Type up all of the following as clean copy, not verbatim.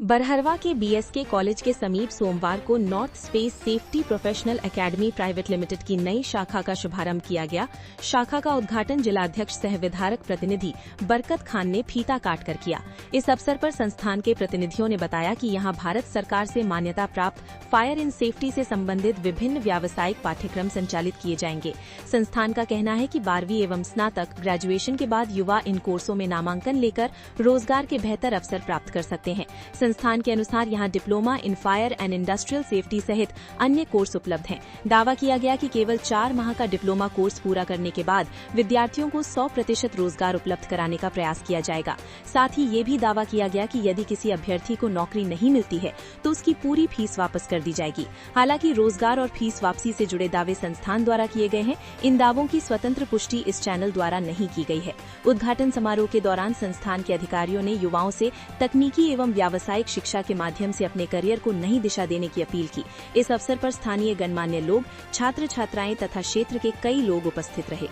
बरहरवा के BSK college के समीप सोमवार को north space safety professional academy private limited की नई शाखा का शुभारंभ किया गया। शाखा का उद्घाटन जिलाध्यक्ष सह विधारक प्रतिनिधि बरकत खान ने फीता काटकर किया। इस अवसर पर संस्थान के प्रतिनिधियों ने बताया कि यहां भारत सरकार से मान्यता प्राप्त फायर इन सेफ्टी से संबंधित विभिन्न व्यावसायिक पाठ्यक्रम संचालित किए जाएंगे। संस्थान का कहना है कि 12वीं एवं स्नातक ग्रेजुएशन के बाद युवा इन कोर्सों में नामांकन लेकर रोजगार के बेहतर अवसर प्राप्त कर सकते हैं। संस्थान के अनुसार यहां diploma in fire and industrial safety सहित अन्य कोर्स उपलब्ध हैं। दावा किया गया कि केवल 4 माह का डिप्लोमा कोर्स पूरा करने के बाद विद्यार्थियों को 100% रोजगार उपलब्ध कराने का प्रयास किया जाएगा। साथ ही ये भी दावा किया गया कि यदि किसी अभ्यर्थी को नौकरी नहीं मिलती है तो उसकी पूरी फीस वापस कर दी जाएगी। हालांकि रोजगार और फीस वापसी से जुड़े दावे संस्थान द्वारा किए गए हैं। इन दावों की स्वतंत्र पुष्टि इस चैनल द्वारा नहीं की गई है। उद्घाटन समारोह के दौरान संस्थान के अधिकारियों ने युवाओं से तकनीकी एवं व्यावसायिक शिक्षा के माध्यम से अपने करियर को नई दिशा देने की अपील की। इस अवसर पर स्थानीय गणमान्य लोग, छात्र छात्राएं तथा क्षेत्र के कई लोग उपस्थित रहे।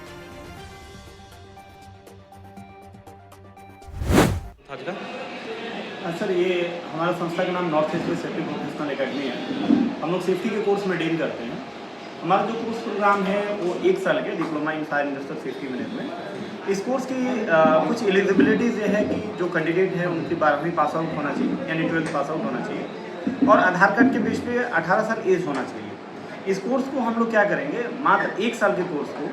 सर, ये हमारा संस्था का नाम north space safety professional academy है। हम लोग सेफ्टी के कोर्स में डील करते हैं। हमारा जो कोर्स प्रोग्राम है वो 1 साल के diploma in fire industrial safety management. इस कोर्स की कुछ एलिजिबिलिटीज़ ये है कि जो कैंडिडेट है उनकी 12वीं पास आउट होना चाहिए, यानी 12th पास आउट होना चाहिए, और आधार कार्ड के बेस पे 18 साल एज होना चाहिए। इस कोर्स को हम लोग क्या करेंगे, मात्र 1 साल के कोर्स को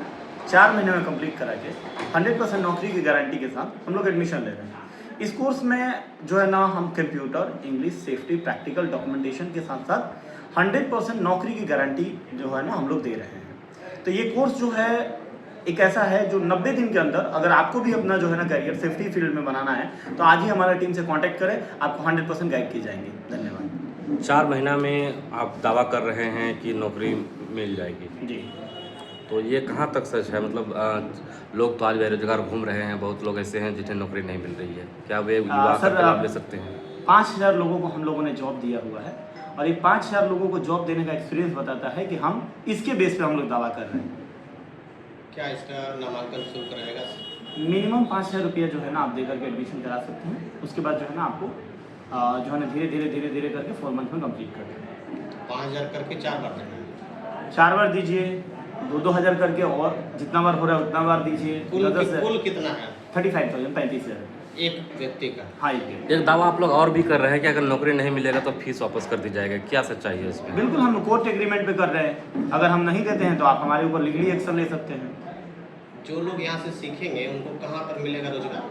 4 महीने में कंप्लीट करा के 100% नौकरी की गारंटी के साथ हम लोग एडमिशन ले रहे हैं। इस कोर्स में जो है ना, हम computer, English, safety, practical, documentation के साथ साथ 100% नौकरी की गारंटी जो है ना हम लोग दे रहे हैं। तो ये कोर्स जो है एक ऐसा है जो 90 दिन के अंदर, अगर आपको भी अपना जो है ना करियर सेफ्टी फील्ड में बनाना है तो आज ही हमारा टीम से कांटेक्ट करें, आपको 100% गाइड किए जाएंगे। धन्यवाद। 4 महीना में आप दावा कर रहे हैं कि नौकरी मिल जाएगी जी, तो ये कहाँ तक सच है? मतलब लोग तो आज बेरोजगार घूम रहे हैं, बहुत लोग ऐसे हैं जिन्हें नौकरी नहीं मिल रही है। क्या वे युवा का लाभ ले सकते हैं? 5000 लोगों को हम लोगों ने जॉब दिया हुआ है और ये 5000 लोगों को जॉब देने का एक्सपीरियंस बताता है कि हम इसके बेस पे हम लोग दावा कर रहे हैं। क्या इसका नामांकन शुल्क रहेगा? मिनिमम 5000 रुपया जो है ना आप दे करके एडमिशन करा सकते हैं। उसके बाद जो है ना आपको जो है ना धीरे धीरे करके 4 मंथ में कंप्लीट कर देंगे। 5000 करके 4 बार देना है? 4 बार दीजिए, 2-2 हज़ार करके, और जितना बार हो रहा है उतना बार दीजिए। कुल कितना है? 35,000, 35,000 एक व्यक्ति का। हाँ, एक दावा आप लोग और भी कर रहे हैं कि अगर नौकरी नहीं मिलेगा तो फीस वापस कर दी जाएगा। क्या सच्चाई है इसमें? बिल्कुल, हम कोर्ट एग्रीमेंट पे कर रहे हैं। अगर हम नहीं देते हैं तो आप हमारे ऊपर लीगली एक्शन ले सकते हैं। जो लोग यहाँ से सीखेंगे उनको कहाँ पर मिलेगा रोजगार?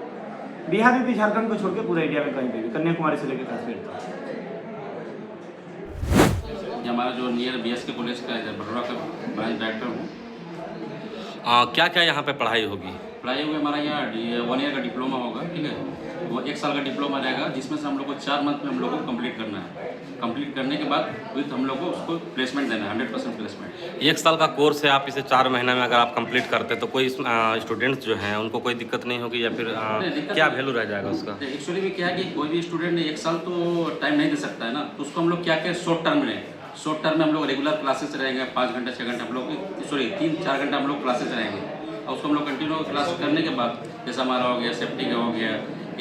बिहार यूपी झारखंड को छोड़ के पूरे इंडिया में कहीं भी, कन्याकुमारी से लेकर कश्मीर तक। हमारा जो नियर बीएसके कॉलेज का बड़ौदा का ब्रांच डायरेक्टर हूँ। क्या क्या यहाँ पे पढ़ाई होगी? पढ़ाई हुई हमारा यहाँ 1 ईयर का डिप्लोमा होगा, ठीक है। वो 1 साल का डिप्लोमा रहेगा, जिसमें से हम लोग को 4 मंथ में हम लोग को कंप्लीट करना है। कंप्लीट करने के बाद विथ हम लोग को उसको प्लेसमेंट देना है, 100% प्लेसमेंट। 1 साल का कोर्स है, आप इसे 4 महीने में अगर आप कंप्लीट करते तो कोई स्टूडेंट्स जो हैं उनको कोई दिक्कत नहीं होगी, या फिर क्या वैल्यू रह जाएगा उसका? एक्चुअली में क्या है कि कोई भी स्टूडेंट 1 साल तो टाइम नहीं दे सकता है ना, तो उसको हम लोग क्या क्या शॉर्ट टर्म में हम लोग रेगुलर क्लासेस रहेंगे। 5 घंटे 6 घंटे हम लोग 3-4 घंटे हम लोग क्लासेस रहेंगे, और उसको हम लोग कंटिन्यू क्लास करने के बाद जैसा हमारा हो गया सेफ्टी का हो गया,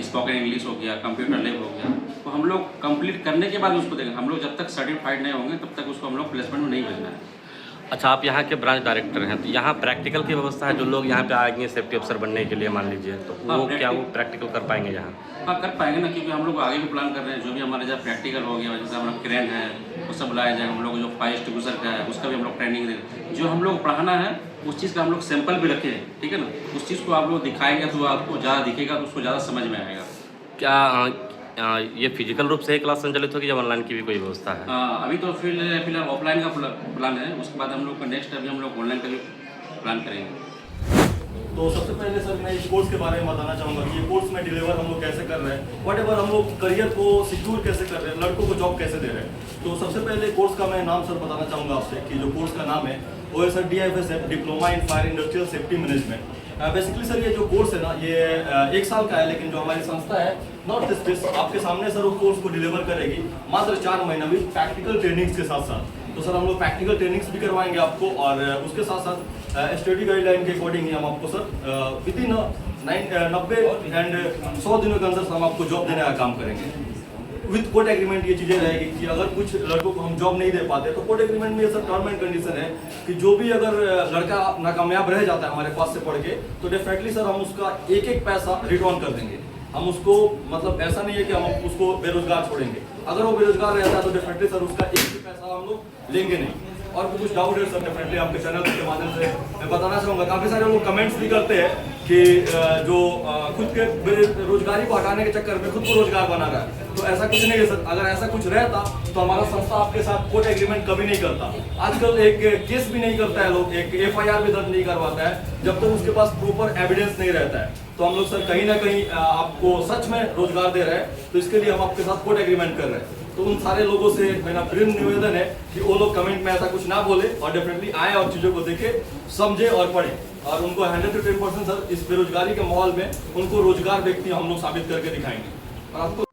स्पोकन इंग्लिश हो गया, कंप्यूटर लैब हो गया, तो हम लोग कंप्लीट करने के बाद उसको देंगे। हम लोग जब तक सर्टिफाइड नहीं होंगे तब तक उसको हम लोग प्लेसमेंट में नहीं भेजना है। अच्छा, आप यहाँ के ब्रांच डायरेक्टर हैं, तो यहाँ प्रैक्टिकल की व्यवस्था है? जो लोग यहाँ पे आएंगे सेफ्टी अफसर बनने के लिए मान लीजिए, तो वो क्या वो प्रैक्टिकल कर पाएंगे यहाँ? हाँ, कर पाएंगे ना, क्योंकि हम लोग आगे भी प्लान कर रहे हैं। जो भी हमारे जहाँ प्रैक्टिकल हो गया, जैसे हमारा क्रेन है वो सब लाया जाएगा। हम लोग जो फायर एक्सटिंग्विशर का है उसका भी हम लोग ट्रेनिंग देंगे। जो हम लोग पढ़ाना है उस चीज़ का हम लोग सैंपल भी रखे हैं, ठीक है ना। उस चीज़ को आप लोग दिखाएंगे तो आपको ज़्यादा दिखेगा, तो उसको ज़्यादा समझ में आएगा। क्या ये फिजिकल रूप से ही क्लास संचालित होगी या ऑनलाइन की भी कोई व्यवस्था है? अभी तो फिलहाल ऑफलाइन का प्लान है। उसके बाद हम लोग का नेक्स्ट अभी हम लोग ऑनलाइन का भी प्लान करेंगे। तो सबसे पहले सर मैं इस कोर्स के बारे में बताना चाहूँगा कि ये कोर्स में डिलीवर हम लोग कैसे कर रहे हैं, व्हाटएवर हम लोग करियर को सिक्योर कैसे कर रहे हैं, लड़कों को जॉब कैसे दे रहे हैं। तो सबसे पहले कोर्स का मैं नाम सर बताना चाहूँगा आपसे कि जो कोर्स का नाम है वो है sir DIFSF, diploma in fire industrial safety management. Basically sir ये जो कोर्स है ना, ये 1 साल का है, लेकिन जो हमारी संस्था है नॉर्थ स्पेस आपके सामने सर वो कोर्स को डिलीवर करेगी मात्र 4 महीना में प्रैक्टिकल ट्रेनिंग्स के साथ साथ। तो सर हम लोग प्रैक्टिकल ट्रेनिंग्स भी करवाएंगे आपको, और उसके साथ साथ स्टडी गाइडलाइन के अकॉर्डिंग ही हम आपको सर विदिन 90 एंड 100 दिनों के अंदर हम आपको जॉब देने का काम करेंगे। विद कोड एग्रीमेंट ये चीज़ें रहेगी कि अगर कुछ लड़कों को हम जॉब नहीं दे पाते तो कोड एग्रीमेंट में ये सब टर्म एंड कंडीशन है कि जो भी अगर लड़का नाकामयाब रह जाता है हमारे पास से पढ़ के तो डेफिनेटली सर हम उसका एक एक पैसा रिटर्न कर देंगे। हम उसको मतलब ऐसा नहीं है कि हम उसको बेरोजगार छोड़ेंगे, अगर वो बेरोजगार रहता है तो डेफिनेटली सर उसका एक भी पैसा हम लोग लेंगे नहीं। और भी कुछ डाउट है सर डेफिनेटली आपके चैनल के माध्यम से मैं बताना चाहूँगा। काफ़ी सारे लोग कमेंट्स भी करते हैं कि जो खुद के बेरोजगारी को हटाने के चक्कर में खुद को रोजगार बना रहा है, तो ऐसा कुछ नहीं है सर। अगर ऐसा कुछ रहता तो हमारा संस्था आपके साथ कोड एग्रीमेंट कभी नहीं करता। आजकल एक केस भी नहीं करता है लोग, एक FIR भी दर्ज नहीं करवाता है जब तक उसके पास प्रॉपर एविडेंस नहीं रहता है। तो हम लोग सर कहीं ना कहीं आपको सच में रोजगार दे रहे हैं, तो इसके लिए हम आपके साथ कोड एग्रीमेंट कर रहे हैं। तो उन सारे लोगों से मेरा प्रेम निवेदन है कि वो लोग कमेंट में ऐसा कुछ ना बोले और डेफिनेटली आए और चीज़ों को देखे, समझे और पढ़े, और उनको 100 से 10% सर इस बेरोजगारी के माहौल में उनको रोजगार व्यक्ति हम लोग साबित करके दिखाएंगे। और आपको